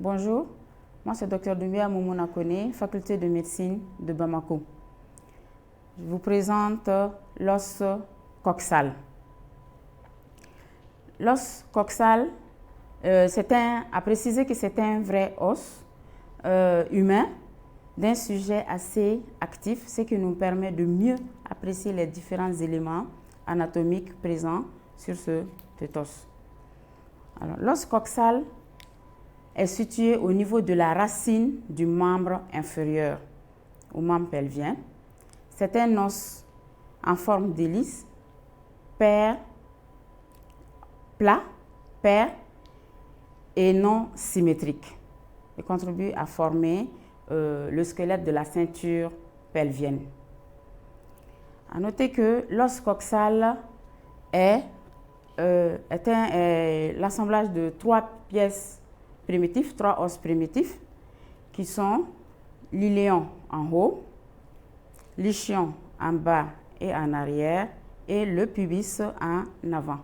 Bonjour, moi c'est Dr Doumbia Moumouna Koné, faculté de médecine de Bamako. Je vous présente l'os coxal. L'os coxal, à préciser que c'est un vrai os humain d'un sujet assez actif, ce qui nous permet de mieux apprécier les différents éléments anatomiques présents sur cet os. L'os coxal est situé au niveau de la racine du membre inférieur, au membre pelvien. C'est un os en forme d'hélice, plat, pair et non symétrique. Il contribue à former le squelette de la ceinture pelvienne. À noter que l'os coxal est l'assemblage de trois os primitifs, qui sont l'iléon en haut, l'ischion en bas et en arrière, et le pubis en avant.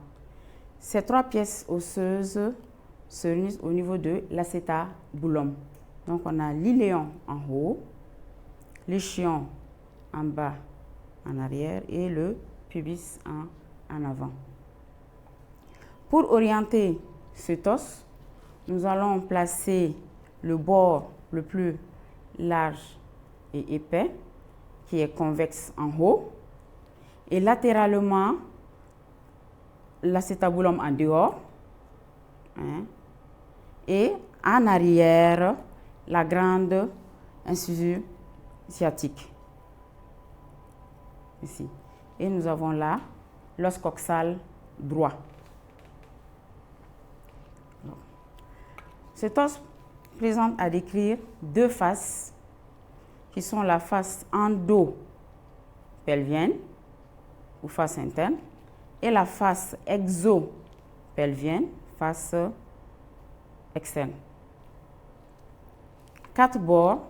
Ces trois pièces osseuses se réunissent au niveau de l'acétabulum. Donc on a l'iléon en haut, l'ischion en bas, en arrière, et le pubis en avant. Pour orienter cet os, nous allons placer le bord le plus large et épais, qui est convexe en haut, et latéralement, l'acétabulum en dehors, et en arrière, la grande incisure sciatique. Ici. Et nous avons là l'os coxal droit. Cet os présente à décrire deux faces qui sont la face endo-pelvienne ou face interne et la face exo-pelvienne, face externe. Quatre bords,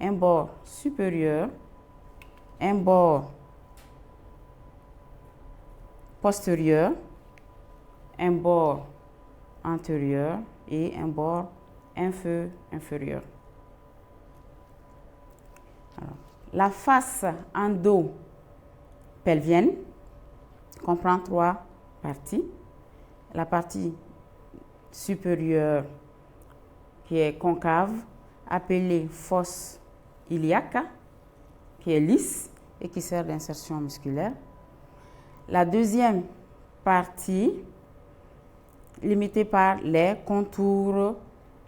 un bord supérieur, un bord postérieur, un bord antérieur et un bord inférieur. La face endo-pelvienne comprend trois parties. La partie supérieure qui est concave, appelée fosse iliaque, qui est lisse et qui sert d'insertion musculaire. La deuxième partie, limitée par les contours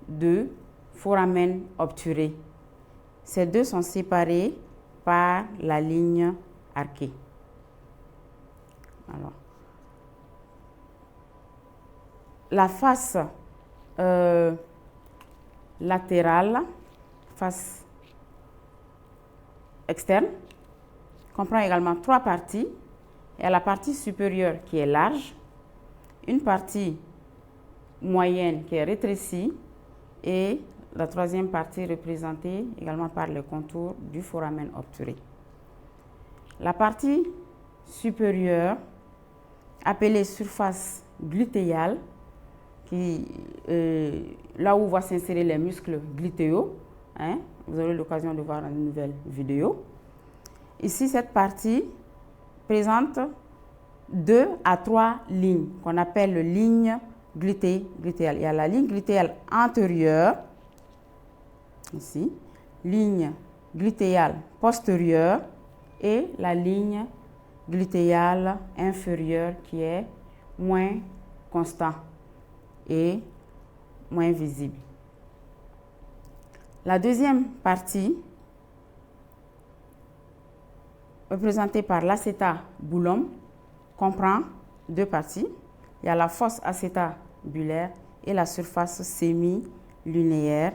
de foramen obturé. Ces deux sont séparés par la ligne arquée. La face latérale, face externe, comprend également trois parties. Il y a la partie supérieure qui est large, une partie moyenne qui est rétrécie et la troisième partie représentée également par les contours du foramen obturé. La partie supérieure, appelée surface glutéale, là où va s'insérer les muscles glutéaux, vous aurez l'occasion de voir dans une nouvelle vidéo. Ici, cette partie présente 2 à 3 lignes qu'on appelle les lignes glutéale. Il y a la ligne glutéale antérieure, ici, ligne glutéale postérieure et la ligne glutéale inférieure qui est moins constante et moins visible. La deuxième partie, représentée par l'acétabulum, comprend deux parties. Il y a la fosse acétabulaire et la surface semi-lunaire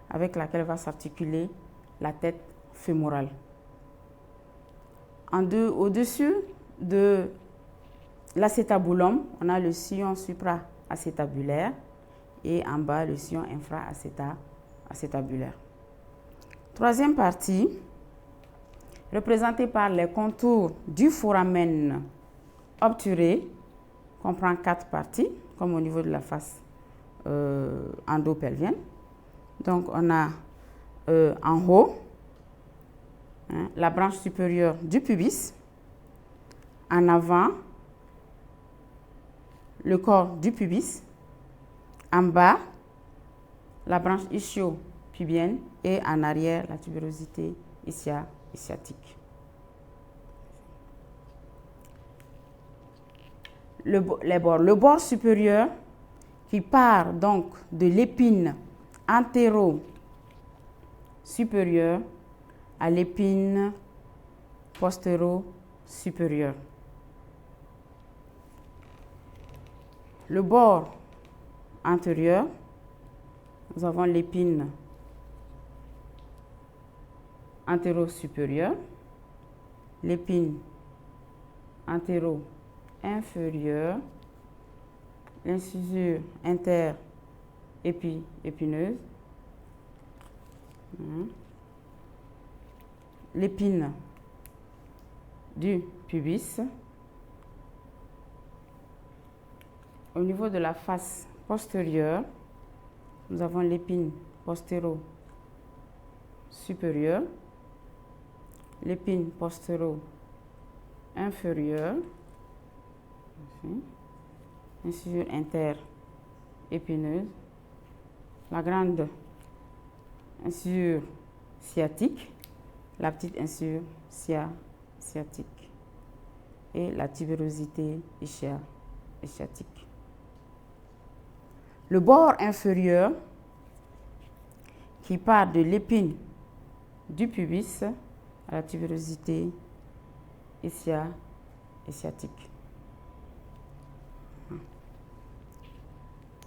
avec laquelle va s'articuler la tête fémorale. Au-dessus de l'acétabulum, on a le sillon supra-acétabulaire et en bas le sillon infra-acétabulaire. Troisième partie, représentée par les contours du foramen obturé, comprend 4 parties, comme au niveau de la face endopelvienne. Donc, on a en haut la branche supérieure du pubis, en avant le corps du pubis, en bas la branche ischio-pubienne et en arrière la tubérosité ischia-sciatique. Le bord supérieur qui part donc de l'épine antéro-supérieure à l'épine postéro-supérieure. Le bord antérieur, nous avons l'épine antéro-supérieure, l'épine antéro-inférieure, l'incisure inter-épineuse, l'épine du pubis. Au niveau de la face postérieure, nous avons l'épine postéro-supérieure, l'épine postéro-inférieure, l'incisure inter-épineuse, la grande incisure sciatique, la petite incisure sciatique et la tubérosité ischia-sciatique. Le bord inférieur qui part de l'épine du pubis à la tubérosité ischia-sciatique.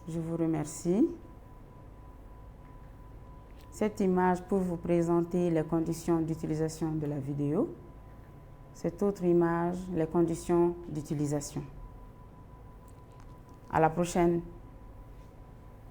Je vous remercie. Cette image pour vous présenter les conditions d'utilisation de la vidéo. Cette autre image, les conditions d'utilisation. À la prochaine